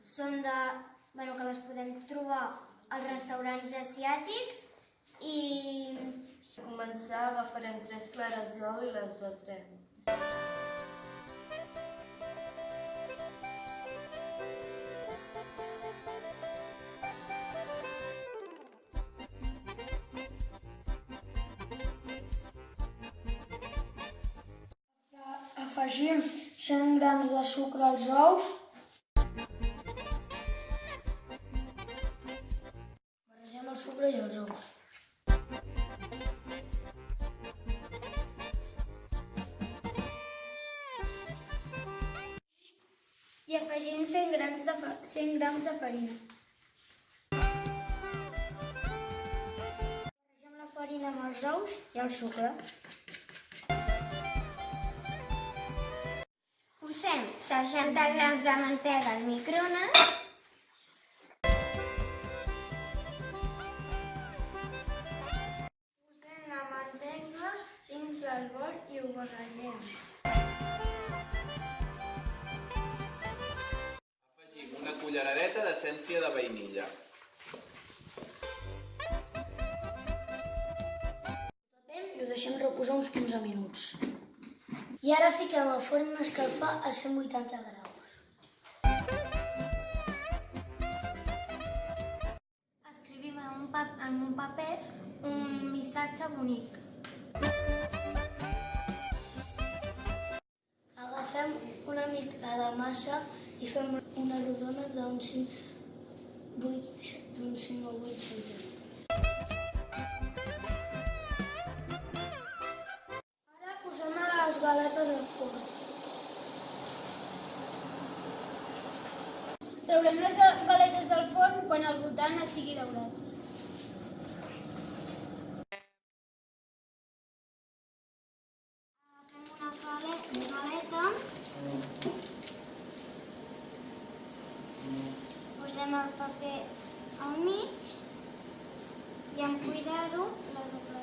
són que les podem trobar als restaurants asiàtics i... Començar agafarem 3 clares d'ou i les batrem. Afegim 100 grams de sucre als ous. Barregem el sucre i els ous. I afegim 100 grams de farina. Barregem la farina amb els ous i el sucre. Posem 60 grams de mantega al microones. Posem la mantega dins del bol i ho barregem. Afegim una culleradeta d'essència de vainilla. I ho deixem reposar uns 15 minuts. I ara fiquem el forn a escalfar a 180 graus. Escrivim en un paper un missatge bonic. Agafem una mica de massa i fem una rodona d'uns 5 o 8 centímetres. Ara posem les galetes al forn. Traurem les galetes del forn quan al voltant estigui daurat. Agafem una galeta, posem el paper al mig i amb cuidado la doblem.